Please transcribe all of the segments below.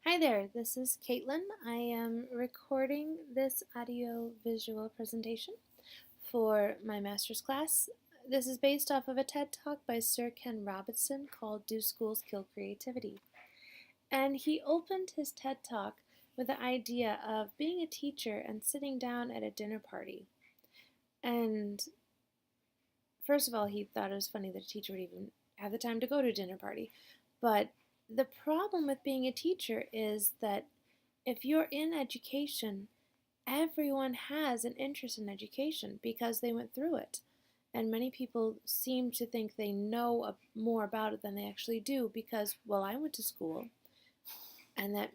Hi there, this is Caitlin. I am recording this audio-visual presentation for my master's class. This is based off of a TED Talk by Sir Ken Robinson called Do Schools Kill Creativity? And he opened his TED Talk with the idea of being a teacher and sitting down at a dinner party. And first of all, he thought it was funny that a teacher would even have the time to go to a dinner party. But the problem with being a teacher is that if you're in education, everyone has an interest in education because they went through it. And many people seem to think they know more about it than they actually do because, well, I went to school. And that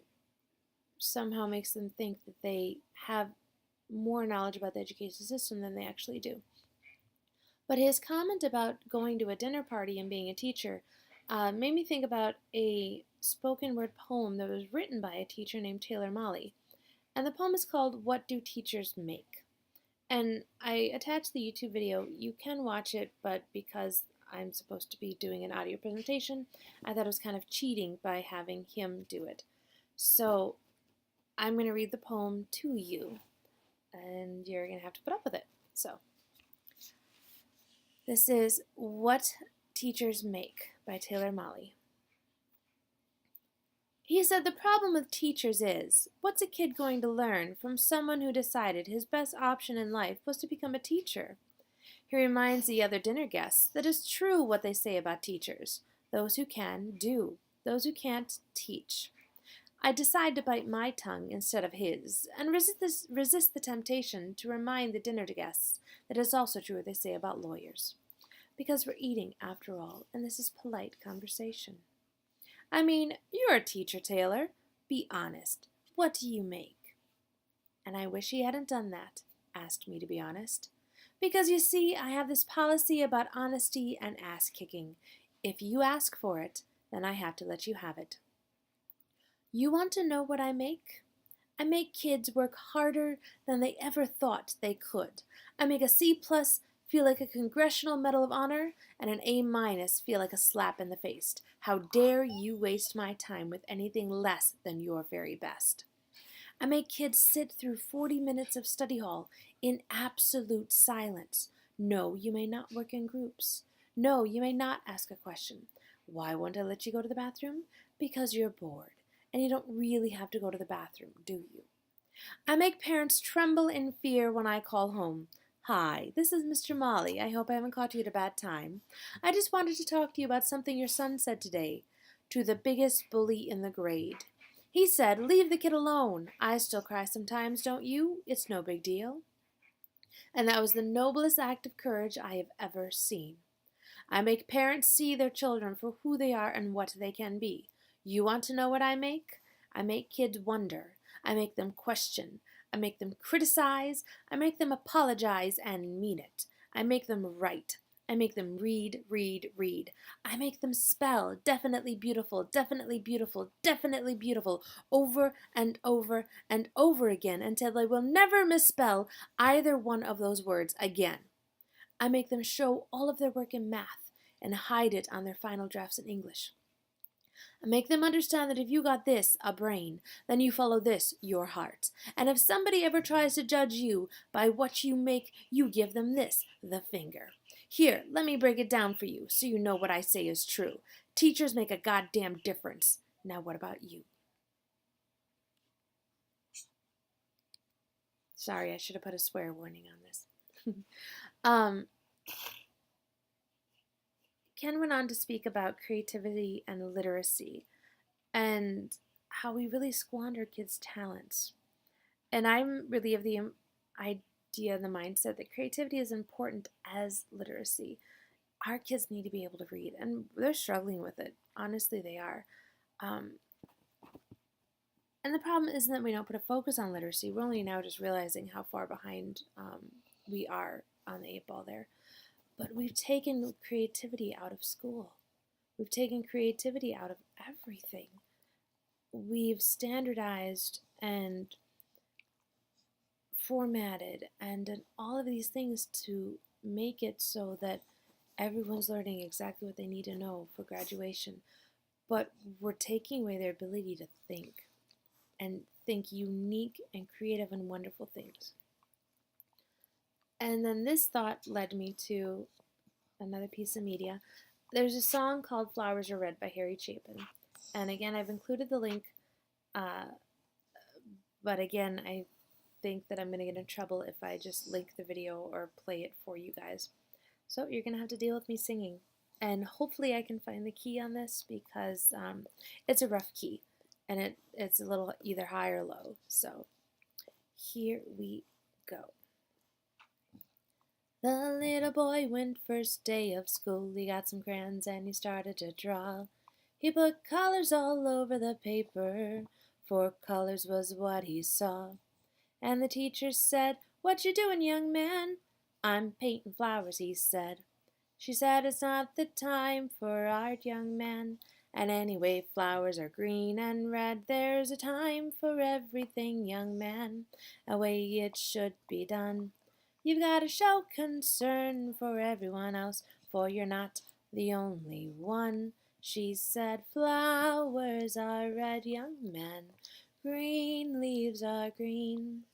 somehow makes them think that they have more knowledge about the education system than they actually do. But his comment about going to a dinner party and being a teacher made me think about a spoken word poem that was written by a teacher named Taylor Mali. And the poem is called What Do Teachers Make? And I attached the YouTube video. You can watch it, but because I'm supposed to be doing an audio presentation, I thought it was kind of cheating by having him do it. So I'm going to read the poem to you, and you're going to have to put up with it. So this is What Teachers Make by Taylor Mali. He said the problem with teachers is, what's a kid going to learn from someone who decided his best option in life was to become a teacher? He reminds the other dinner guests that it's true what they say about teachers. Those who can, do. Those who can't, teach. I decide to bite my tongue instead of his, and resist the temptation to remind the dinner guests that it's also true what they say about lawyers. Because we're eating, after all, and this is polite conversation. I mean, you're a teacher, Taylor. Be honest. What do you make? And I wish he hadn't done that, asked me to be honest. Because you see, I have this policy about honesty and ass-kicking. If you ask for it, then I have to let you have it. You want to know what I make? I make kids work harder than they ever thought they could. I make a C+ feel like a Congressional Medal of Honor, and an A- feel like a slap in the face. How dare you waste my time with anything less than your very best? I make kids sit through 40 minutes of study hall in absolute silence. No, you may not work in groups. No, you may not ask a question. Why won't I let you go to the bathroom? Because you're bored, and you don't really have to go to the bathroom, do you? I make parents tremble in fear when I call home. Hi, this is Mr. Mali. I hope I haven't caught you at a bad time. I just wanted to talk to you about something your son said today to the biggest bully in the grade. He said, leave the kid alone. I still cry sometimes, don't you? It's no big deal. And that was the noblest act of courage I have ever seen. I make parents see their children for who they are and what they can be. You want to know what I make? I make kids wonder. I make them question. I make them criticize. I make them apologize and mean it. I make them write. I make them read, read, read. I make them spell definitely beautiful, definitely beautiful, definitely beautiful over and over and over again until they will never misspell either one of those words again. I make them show all of their work in math and hide it on their final drafts in English. I make them understand that if you got this, a brain, then you follow this, your heart. And if somebody ever tries to judge you by what you make, you give them this, the finger. Here, let me break it down for you so you know what I say is true. Teachers make a goddamn difference. Now what about you? Sorry, I should have put a swear warning on this. Ken went on to speak about creativity and literacy and how we really squander kids' talents. And I'm really of the idea, the mindset that creativity is important as literacy. Our kids need to be able to read, and they're struggling with it. Honestly, they are. Um, and the problem isn't that we don't put a focus on literacy. We're only now just realizing how far behind we are on the 8 ball there. But we've taken creativity out of school. We've taken creativity out of everything. We've standardized and formatted and done all of these things to make it so that everyone's learning exactly what they need to know for graduation. But we're taking away their ability to think. and think unique and creative and wonderful things. And then this thought led me to another piece of media. There's a song called Flowers Are Red by Harry Chapin. And again, I've included the link, uh, but again, I think that I'm going to get in trouble if I just link the video or play it for you guys. So you're going to have to deal with me singing. And hopefully I can find the key on this because it's a rough key. And it's a little either high or low. So here we go. The little boy went first day of school. He got some crayons and he started to draw. He put colors all over the paper, for colors was what he saw. And the teacher said, "What you doing, young man?" "I'm painting flowers," he said. She said, "It's not the time for art, young man. And anyway, flowers are green and red. There's a time for everything, young man, a way it should be done. You've got to show concern for everyone else, for you're not the only one." She said, "Flowers are red, young man. Green leaves are green.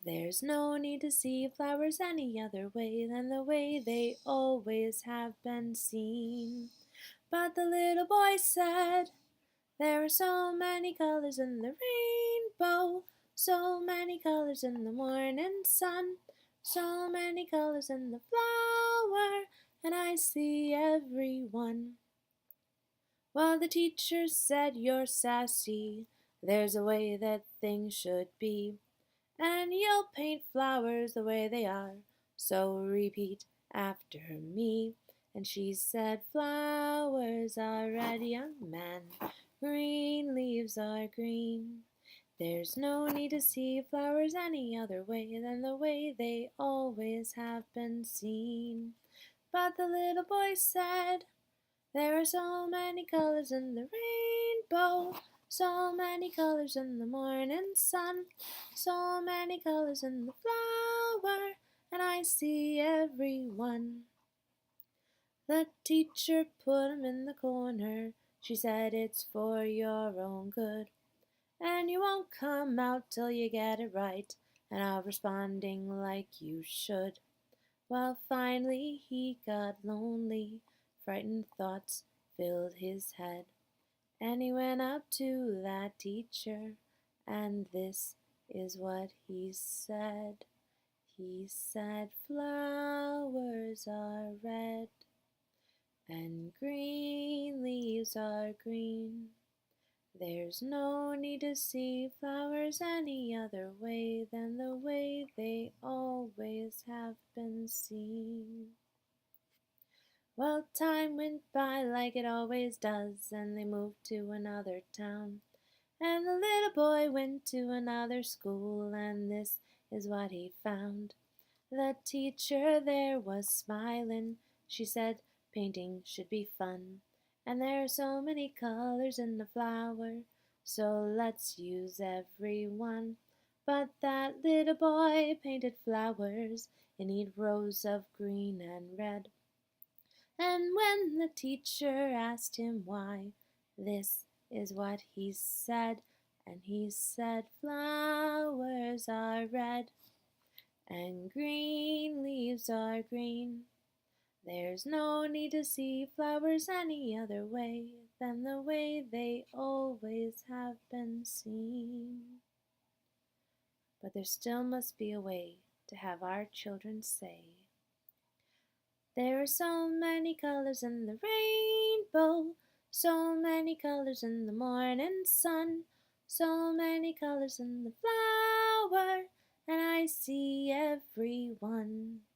There's no need to see flowers any other way than the way they always have been seen." But the little boy said, "There are so many colors in the rainbow, so many colors in the morning sun, so many colors in the flower, and I see every one." Well, the teacher said, "You're sassy. There's a way that things should be, and you'll paint flowers the way they are, so repeat after me." And she said, "Flowers are red, young man. Green leaves are green. There's no need to see flowers any other way than the way they always have been seen." But the little boy said, "There are so many colors in the rainbow, so many colors in the morning sun, so many colors in the flower, and I see every one." The teacher put him in the corner. She said, "It's for your own good, and you won't come out till you get it right, and all responding like you should." Well, finally he got lonely. Frightened thoughts filled his head, and he went up to that teacher, and this is what he said. He said, "Flowers are red, and green leaves are green. There's no need to see flowers any other way than the way they always have been seen." Well, time went by like it always does, and they moved to another town. And the little boy went to another school, and this is what he found. The teacher there was smiling. She said painting should be fun, and there are so many colors in the flower, so let's use every one. But that little boy painted flowers in neat rows of green and red. And when the teacher asked him why, this is what he said. And he said, "Flowers are red, and green leaves are green. There's no need to see flowers any other way than the way they always have been seen." But there still must be a way to have our children say, "There are so many colors in the rainbow, so many colors in the morning sun, so many colors in the flower, and I see every one."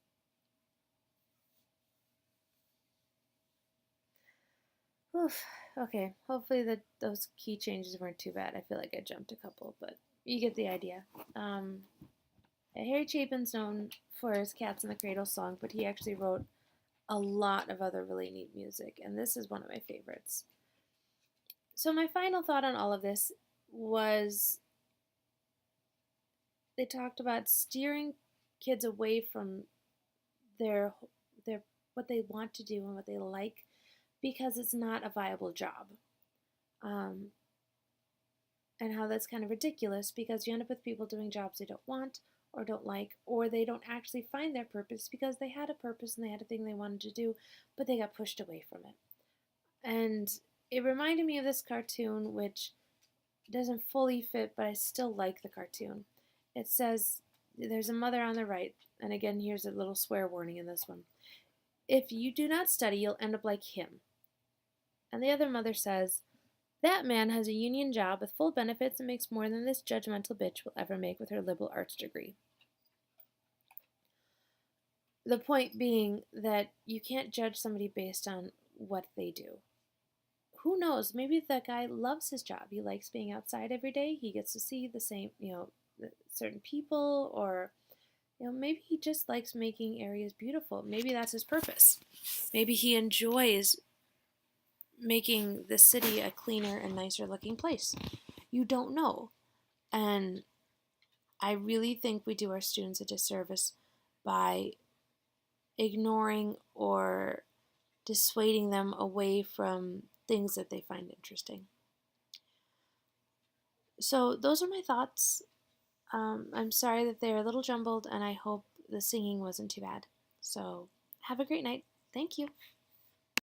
Oof. Okay, hopefully those key changes weren't too bad. I feel like I jumped a couple, but you get the idea. Harry Chapin's known for his Cats in the Cradle song, but he actually wrote a lot of other really neat music, and this is one of my favorites. So my final thought on all of this was they talked about steering kids away from their what they want to do and what they like because it's not a viable job. Um, and how that's kind of ridiculous because you end up with people doing jobs they don't want or don't like, or they don't actually find their purpose because they had a purpose and they had a thing they wanted to do, but they got pushed away from it. And it reminded me of this cartoon, which doesn't fully fit, but I still like the cartoon. It says, there's a mother on the right, and again, here's a little swear warning in this one. If you do not study, you'll end up like him. And the other mother says, that man has a union job with full benefits and makes more than this judgmental bitch will ever make with her liberal arts degree. The point being that you can't judge somebody based on what they do. Who knows? Maybe that guy loves his job. He likes being outside every day. He gets to see the same, certain people, or maybe he just likes making areas beautiful. Maybe that's his purpose. Maybe he enjoys making the city a cleaner and nicer looking place. You don't know. And I really think we do our students a disservice by ignoring or dissuading them away from things that they find interesting. So those are my thoughts. I'm sorry that they're a little jumbled, and I hope the singing wasn't too bad. So have a great night. Thank you.